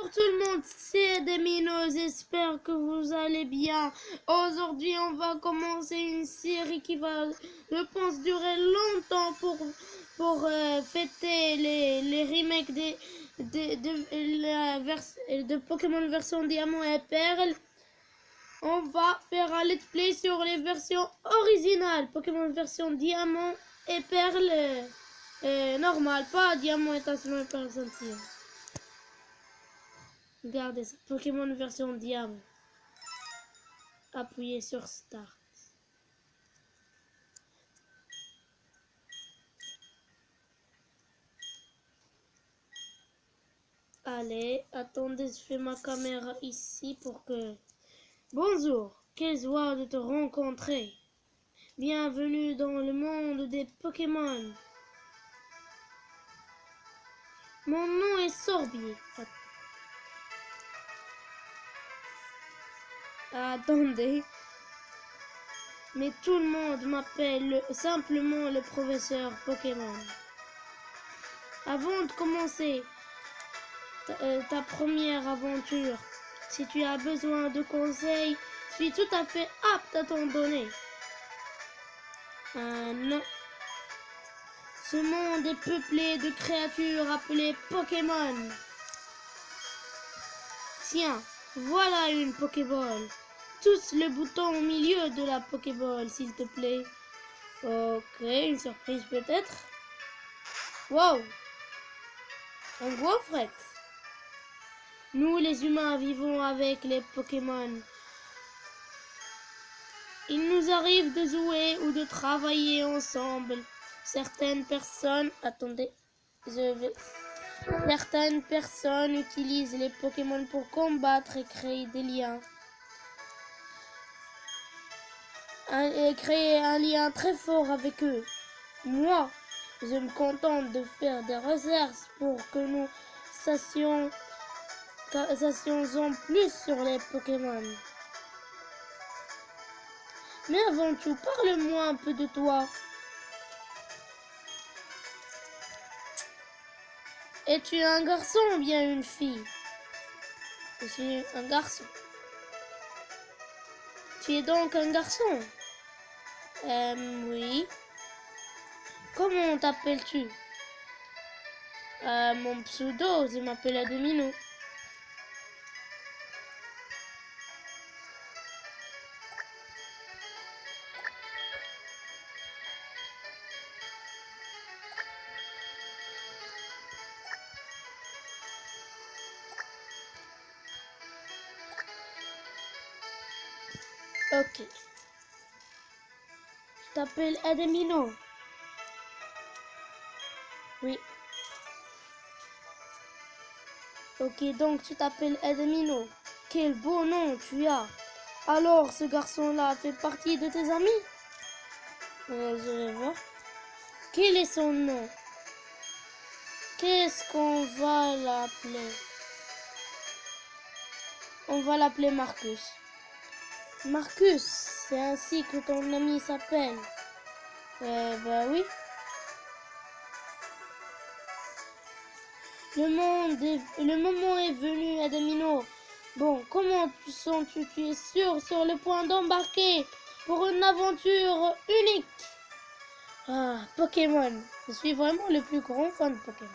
Bonjour tout le monde, c'est Demino, j'espère que vous allez bien. Aujourd'hui on va commencer une série qui va, je pense, durer longtemps pour fêter les remakes de Pokémon version Diamant et Perle. On va faire un let's play sur les versions originales, Pokémon version Diamant et Perle normal, pas Diamant étincelant et Perle scintille. Regardez ça, Pokémon version Diamant. Appuyez sur Start. Allez, attendez, je fais ma caméra ici pour que... Bonjour, quelle joie de te rencontrer. Bienvenue dans le monde des Pokémon. Mon nom est Sorbier. Attendez. Mais tout le monde m'appelle simplement le professeur Pokémon. Avant de commencer ta première aventure, si tu as besoin de conseils, je suis tout à fait apte à t'en donner. Non. Ce monde est peuplé de créatures appelées Pokémon. Tiens, voilà une Pokéball. Touche le bouton au milieu de la Pokéball, s'il te plaît. Ok, une surprise peut-être. Wow, un gros fret. Nous, les humains, vivons avec les Pokémon. Il nous arrive de jouer ou de travailler ensemble. Certaines personnes utilisent les Pokémon pour combattre et créer des liens. Et créer un lien très fort avec eux. Moi, je me contente de faire des recherches pour que nous sassions plus sur les Pokémon. Mais avant tout, parle-moi un peu de toi. Es-tu un garçon ou bien une fille? Je suis un garçon. Tu es donc un garçon? Oui. Comment t'appelles-tu? Mon pseudo, je m'appelle Ademino. Ok. Je t'appelle Ademino. Oui. Ok, donc tu t'appelles Ademino. Quel beau nom tu as. Alors, ce garçon-là fait partie de tes amis? Je vais voir. Quel est son nom? Qu'est-ce qu'on va l'appeler? On va l'appeler Marcus. Marcus, c'est ainsi que ton ami s'appelle. Bah oui. Le moment est venu, Adamino. Bon, comment sens-tu? Tu es sûr sur le point d'embarquer pour une aventure unique? Ah, Pokémon. Je suis vraiment le plus grand fan de Pokémon.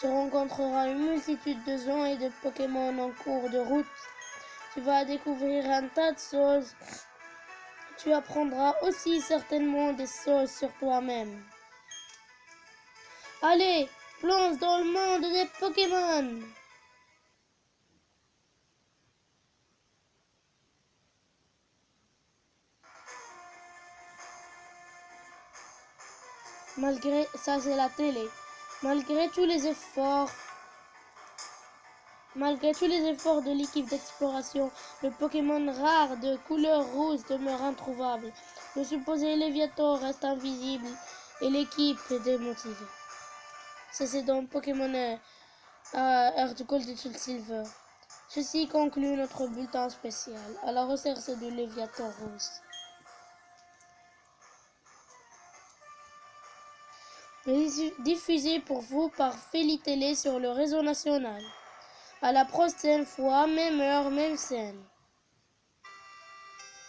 Tu rencontreras une multitude de gens et de Pokémon en cours de route. Tu vas découvrir un tas de choses. Tu apprendras aussi certainement des choses sur toi-même. Allez, plonge dans le monde des Pokémon. Malgré ça, c'est la télé. Malgré tous les efforts de l'équipe d'exploration, le Pokémon rare de couleur rouge demeure introuvable. Le supposé Léviator reste invisible et l'équipe est démotivée. Ça, c'est dans Pokémon Earth Gold et Soul Silver. Ceci conclut notre bulletin spécial à la recherche de Léviator rouge. Diffusé pour vous par Feli Télé sur le réseau national. À la prochaine fois, même heure, même scène.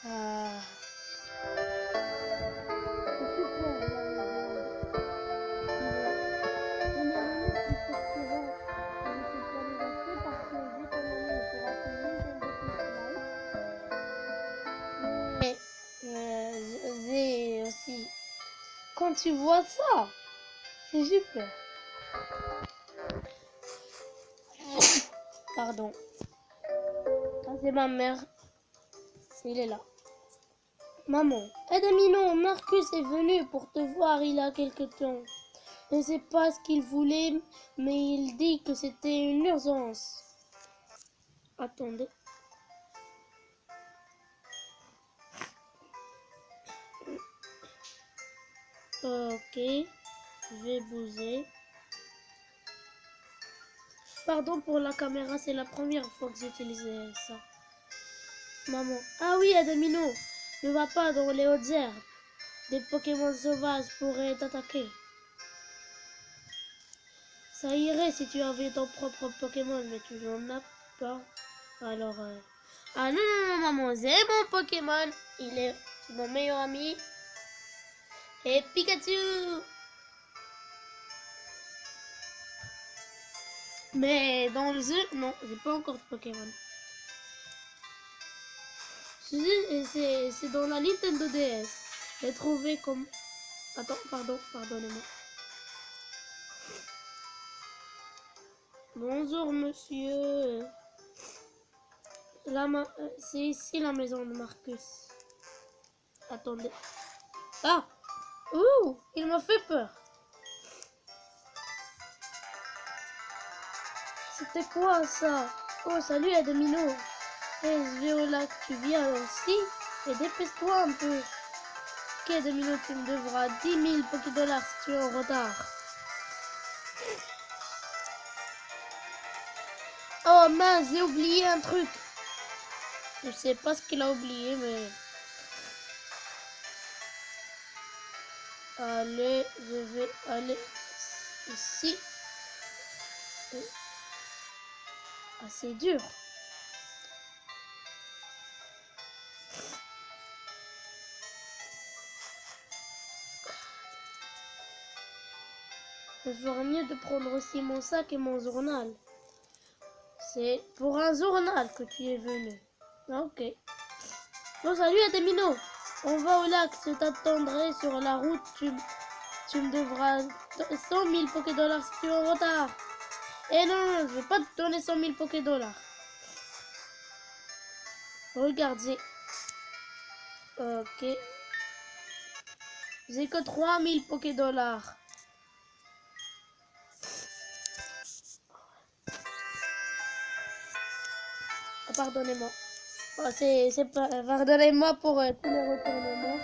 Ah. Mais j'ai aussi. Quand tu vois ça, c'est super. Pardon. Ah, c'est ma mère. Il est là. Maman, Adamino, Marcus est venu pour te voir il y a quelque temps. Je ne sais pas ce qu'il voulait, mais il dit que c'était une urgence. Attendez. Ok, je vais bouger. Pardon pour la caméra, c'est la première fois que j'utilisais ça. Maman. Ah oui, Adamino, ne va pas dans les hautes herbes. Des Pokémon sauvages pourraient t'attaquer. Ça irait si tu avais ton propre Pokémon, mais tu n'en as pas. Alors, ah non, non, non, maman, c'est mon Pokémon. Il est mon meilleur ami. Et Pikachu. Mais dans le jeu, non, j'ai pas encore de Pokémon. C'est dans la Nintendo DS. J'ai trouvé comme... Attends, pardonnez-moi. Bonjour, monsieur. C'est ici la maison de Marcus. Attendez. Ah! Ouh! Il m'a fait peur. C'était quoi ça? Oh, salut Adamino. Et Viola, tu viens aussi? Et dépêche-toi un peu. Ok, Adamino, tu me devras 10 000 Pokédollars si tu es en retard. Oh mince, j'ai oublié un truc. Je sais pas ce qu'il a oublié, mais... Allez, je vais aller ici. Ah, c'est dur. Je ferais mieux de prendre aussi mon sac et mon journal. C'est pour un journal que tu es venu. Ok. Bon, salut Adamino. On va au lac, je t'attendrai sur la route. Tu me devras 100 000 Pokédollars si tu es en retard. Eh non, non, je vais pas te donner 100 000 Pokédollars. Regardez. Ok. J'ai que 3 000 Pokédollars. Ah, pardonnez-moi. Oh, c'est pas... Pardonnez-moi pour tous les retournements.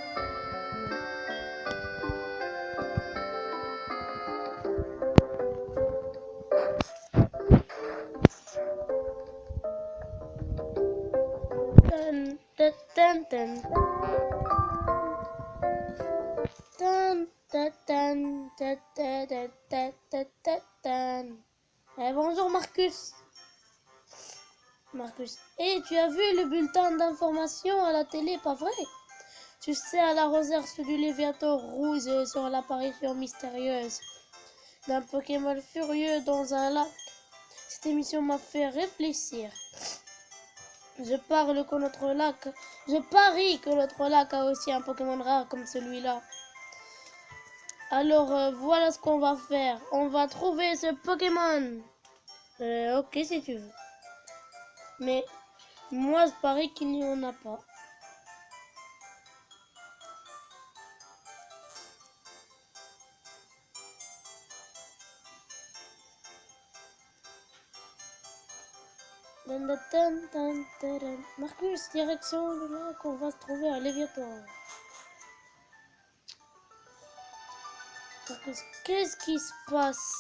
Bonjour Marcus. Marcus. Et tu as vu le bulletin d'information à la télé, pas vrai? Tu sais, à la recherche du Léviathan rouge sur l'apparition mystérieuse d'un Pokémon furieux dans un lac. Cette émission m'a fait réfléchir. Je parie que notre lac a aussi un Pokémon rare comme celui-là. Alors voilà ce qu'on va faire. On va trouver ce Pokémon. Ok si tu veux. Mais moi je parie qu'il n'y en a pas. Marcus, direction le lac, on va se trouver à Léviathan. Marcus, qu'est-ce qui se passe?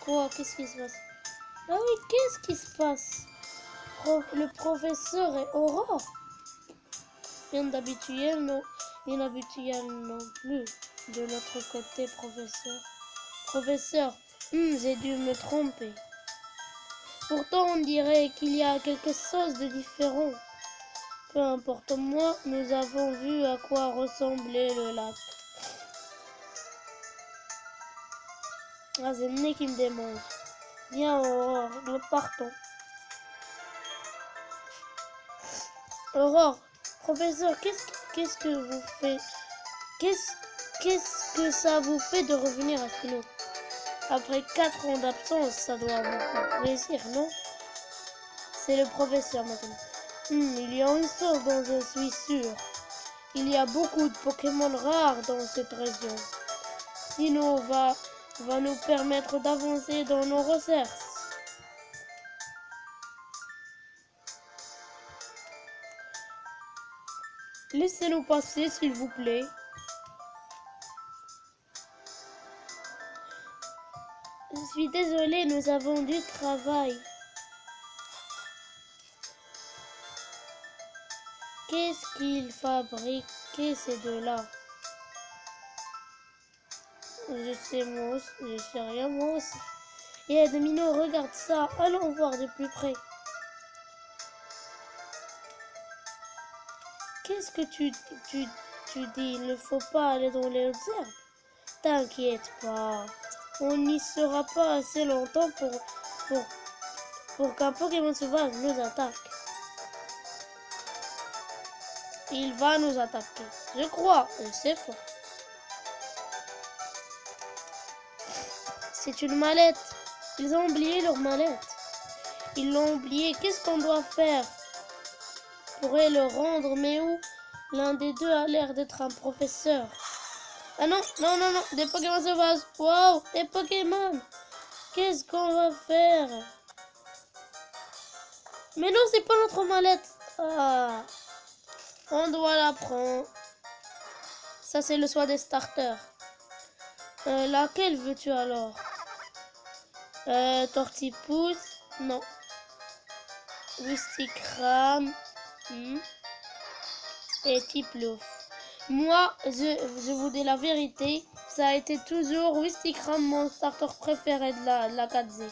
Quoi? Qu'est-ce qui se passe? Ah oui, qu'est-ce qui se passe? Le professeur est Aurore. Rien d'habituel, non. Rien d'habituel non plus. De l'autre côté, professeur. Professeur, j'ai dû me tromper. Pourtant, on dirait qu'il y a quelque chose de différent. Peu importe, moi, nous avons vu à quoi ressemblait le lac. Ah, c'est le nez qui me démange. Viens, Aurore, nous partons. Aurore, professeur, qu'est-ce que vous faites? Qu'est-ce que ça vous fait de revenir à Philo? Après 4 ans d'absence, ça doit vous faire plaisir, non? C'est le professeur maintenant. Il y a une chose dont je suis sûre. Il y a beaucoup de Pokémon rares dans cette région. Sinon, va nous permettre d'avancer dans nos recherches. Laissez-nous passer, s'il vous plaît. Je suis désolée, nous avons du travail. Qu'est-ce qu'ils fabriquaient ces deux-là? Je sais moi aussi, je sais rien moi aussi. Et Adamino, regarde ça, allons voir de plus près. Qu'est-ce que tu dis? Il ne faut pas aller dans les hautes herbes. T'inquiète pas, on n'y sera pas assez longtemps pour qu'un Pokémon sauvage nous attaque. Il va nous attaquer, je crois, je sais pas. C'est une mallette. Ils ont oublié leur mallette. Ils l'ont oublié. Qu'est-ce qu'on doit faire? On pourrait le rendre, mais où? L'un des deux a l'air d'être un professeur. Ah non, non, non, non, des Pokémon sauvages. Wow, des Pokémon. Qu'est-ce qu'on va faire? Mais non, c'est pas notre mallette. Ah, on doit la prendre. Ça, c'est le soin des starters. Laquelle veux-tu alors? Tortipousse, non. Wistikram et Tiplouf. Moi, je vous dis la vérité, ça a été toujours Wistikram mon starter préféré de la 4Z.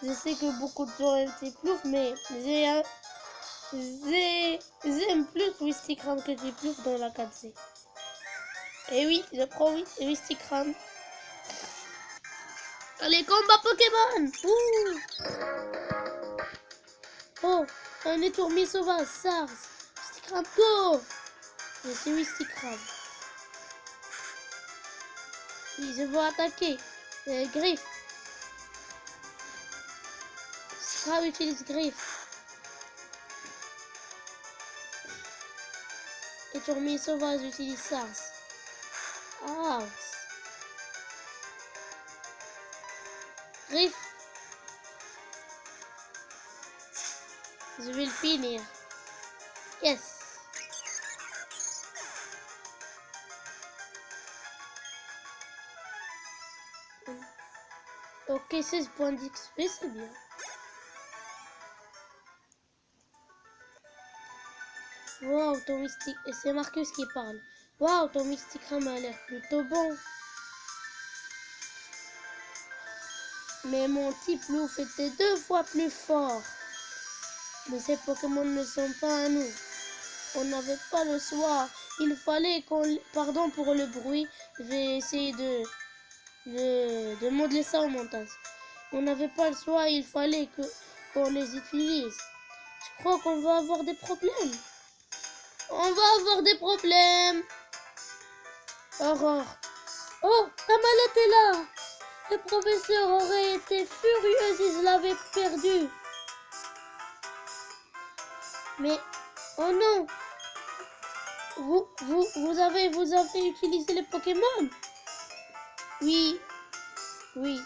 Je sais que beaucoup de gens aiment Tiplouf, mais j'aime plus Wistikram que Tiplouf dans la 4Z. Et oui, je prends Wistikram. Allez, combat Pokémon! Ouh! Oh, un étourmi sauvage, Sars! Wistikram, go! Et c'est Wistikram. Oui, je veux attaquer. Griffe. Wistikram utilise Griffe. Étourmi sauvage utilise Sars. Ah! Griffe. Je vais le finir. Yes. Ok, 16 points d'XP, c'est bien. Wow, ton mystique... Et c'est Marcus qui parle. Wow, ton Wistikram a l'air plutôt bon. Mais mon Tiplouf était 2 fois plus fort. Mais ces Pokémon ne sont pas à nous. On n'avait pas le choix. Il fallait qu'on... Pardon pour le bruit. Je vais essayer de modeler ça au montage. On n'avait pas le choix. Il fallait qu'on les utilise. Je crois qu'on va avoir des problèmes. On va avoir des problèmes. Aurore. Oh, ta mallette est là. Le professeur aurait été furieux si je l'avais perdu. Mais, oh non. Vous avez utilisé les Pokémon? Oui. Oui.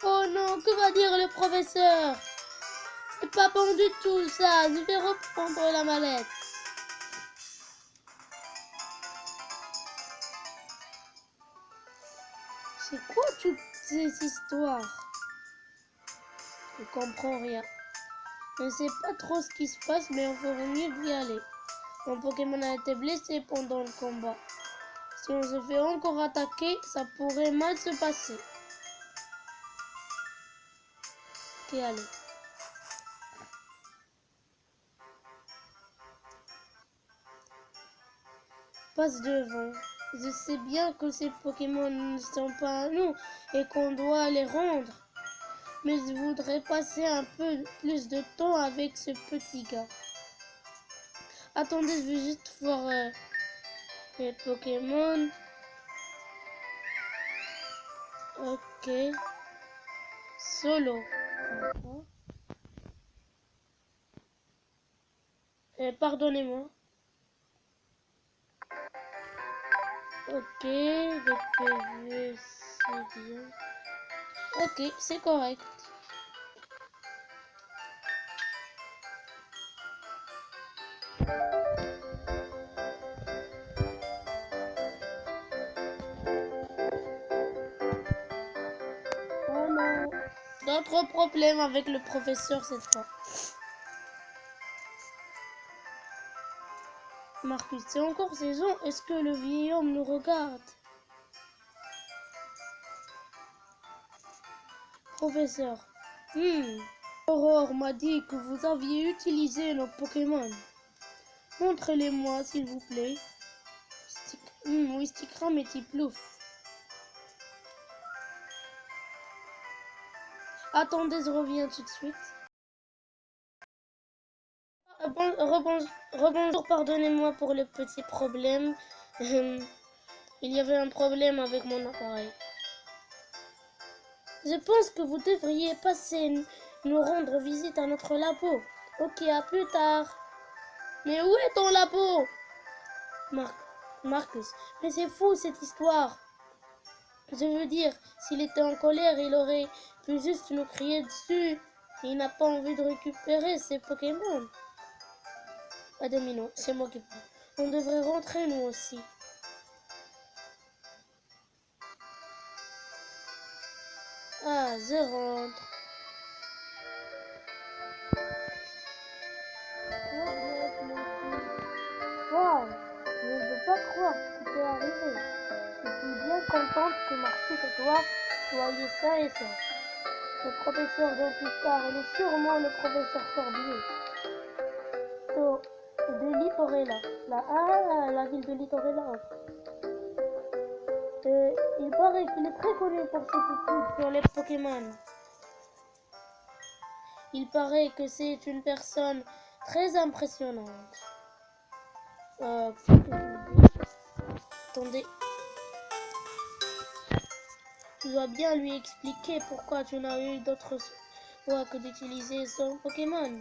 Oh non, que va dire le professeur? C'est pas bon du tout ça. Je vais reprendre la mallette. C'est quoi toutes ces histoires? Je comprends rien. Je ne sais pas trop ce qui se passe, mais on ferait mieux d'y aller. Mon Pokémon a été blessé pendant le combat. Si on se fait encore attaquer, ça pourrait mal se passer. Ok, allez. passe devant. Je sais bien que ces Pokémon ne sont pas à nous et qu'on doit les rendre. Mais je voudrais passer un peu plus de temps avec ce petit gars. Attendez, je vais juste voir les Pokémon. Ok. Solo. Pardonnez-moi. Ok, le PV, c'est bien. Ok, c'est correct. Oh non. D'autres problèmes avec le professeur cette fois. Marcus, c'est encore saison. Est-ce que le vieil homme nous regarde? Professeur. Aurore m'a dit que vous aviez utilisé nos Pokémon. Montrez-les-moi, s'il vous plaît. Oui, Stickram et Tiplouf. Attendez, je reviens tout de suite. Rebonjour, pardonnez-moi pour le petit problème. Il y avait un problème avec mon appareil. Je pense que vous devriez passer nous rendre visite à notre labo. Ok, à plus tard. Mais où est ton labo? Marcus, mais c'est fou cette histoire. Je veux dire, s'il était en colère, il aurait pu juste nous crier dessus. Il n'a pas envie de récupérer ses Pokémon. Adamino, c'est moi qui parle. On devrait rentrer nous aussi. Ah, je rentre. Wow, je ne peux pas croire ce qui t'est arrivé. Je suis bien contente que Marcus et toi soyez sains et saufs. Le professeur Dentistard, il est sûrement le professeur Sorbier. De Litorella. La ville de Litorella. Il paraît qu'il est très connu pour ses études sur les Pokémon. Il paraît que c'est une personne très impressionnante. Attendez. Tu dois bien lui expliquer pourquoi tu n'as eu d'autre choix que d'utiliser son Pokémon.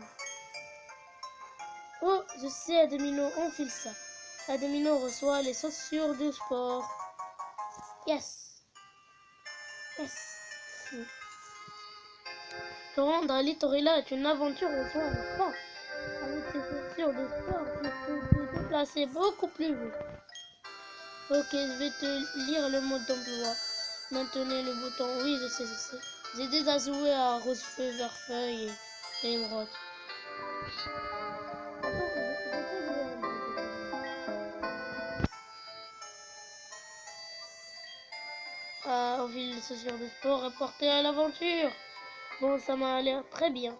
Oh, je sais, Adamino, on file ça. Adamino reçoit les chaussures du sport. Yes. Se rendre à Litorella est une aventure en soi, n'est-ce pas? Avec ses chaussures de sport, tu peux te déplacer beaucoup plus vite. Ok, je vais te lire le mode d'emploi. Maintenez le bouton. Oui, je sais. J'ai déjà joué à Rose-Feu, Vert-Feuille et Émeraude. Au fil de chaussures de sport, reporté à l'aventure. Bon, ça m'a l'air très bien.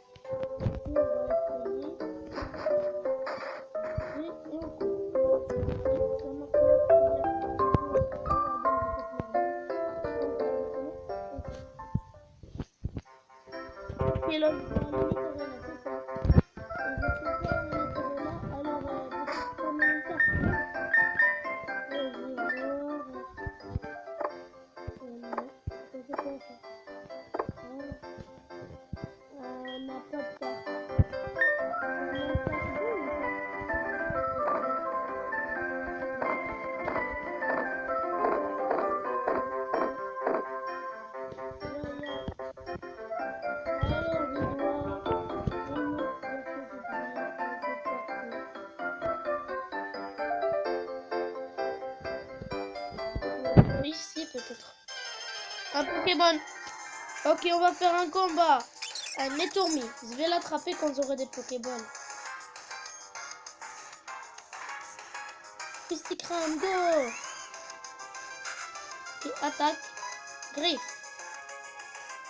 Ici peut-être. Un Pokémon. Ok, on va faire un combat. Un Netourmi. Je vais l'attraper quand j'aurai des Pokéballs. Pisticram, go. Et attaque. Griffe.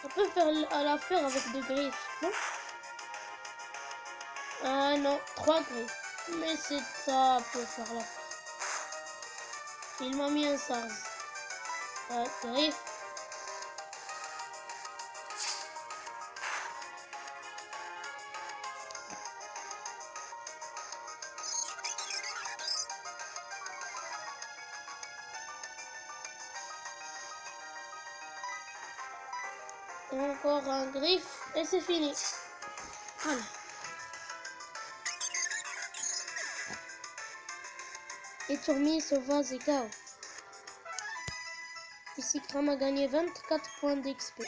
On peut faire l'affaire avec des griffes, non? Ah non, 3 griffes. Mais c'est ça peut faire l'affaire. Il m'a mis un SARS. Griffe. Et encore un griffe et c'est fini. Voilà. Et Tourmi sauva Zekao. Ici, Kram a gagné 24 points d'XP.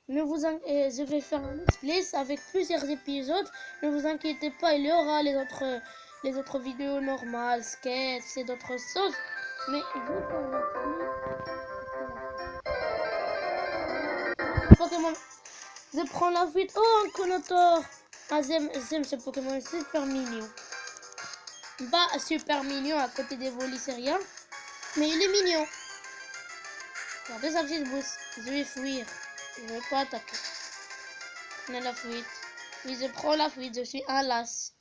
Je vais faire un let's play avec plusieurs épisodes. Ne vous inquiétez pas, il y aura les autres vidéos normales, sketchs et d'autres choses. Mais Pokémon. Je prends la fuite. Oh, un Conotor. Ah, j'aime ce Pokémon, c'est super mignon. Pas super mignon à côté des Volissériens, mais il est mignon. Regardez sa petite bouche. Je vais fuir. Je ne vais pas attaquer. On a la fuite. Oui, je prends la fuite. Je suis un las.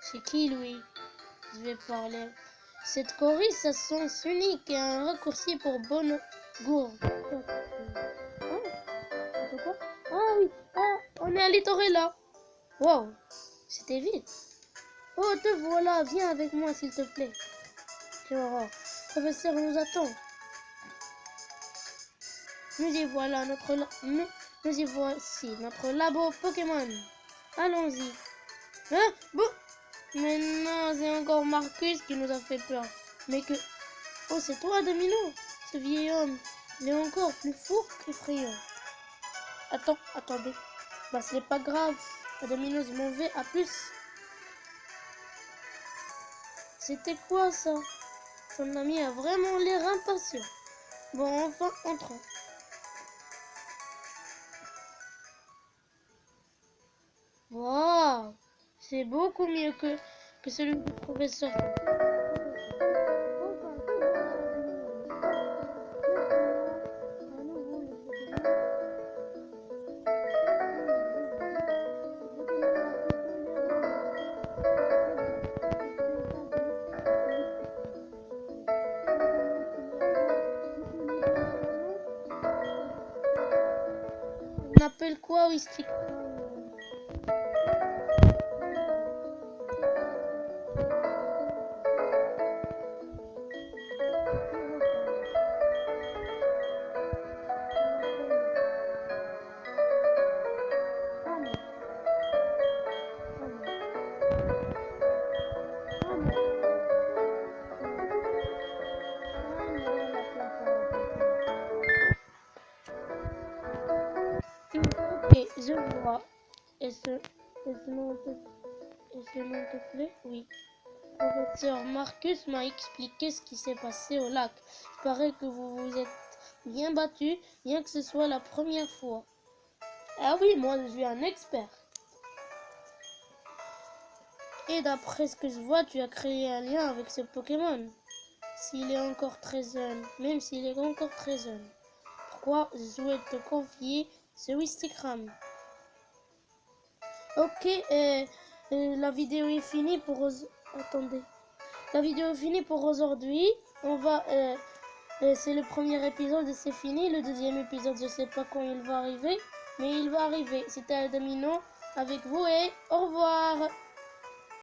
C'est qui, lui? Je vais parler. Cette chorus a sens unique et un raccourci pour bonne gourde. Ah oui. Ah, on est à Littorella. Wow. C'était vite. Oh, te voilà. Viens avec moi, s'il te plaît. Quelle horreur. Le professeur nous attend. Nous y voilà, nous y voici, notre labo Pokémon. Allons-y. Hein? Bon. Mais non, c'est encore Marcus qui nous a fait peur. Mais que... Oh, c'est toi, Domino. Ce vieil homme. Il est encore plus fou qu'effrayant. Attendez. Bah, ce n'est pas grave. Domino, je m'en vais. À plus. C'était quoi, ça? Ton ami a vraiment l'air impatient. Bon, enfin, entrons. Wow, c'est beaucoup mieux que celui du professeur. On appelle quoi, Wistik? Ok, je vois. Et ce nom te plaît? Oui. Professeur Marcus m'a expliqué ce qui s'est passé au lac. Il paraît que vous vous êtes bien battu, bien que ce soit la première fois. Ah oui, moi je suis un expert. Et d'après ce que je vois, tu as créé un lien avec ce Pokémon. S'il est encore très jeune, même s'il est encore très jeune. Pourquoi je souhaite te confier ce Wistikram. Ok, la vidéo est finie pour... Attendez. La vidéo est finie pour aujourd'hui. On va... c'est le premier épisode et c'est fini. Le deuxième épisode, je sais pas quand il va arriver. Mais il va arriver. C'était Adamino avec vous et au revoir.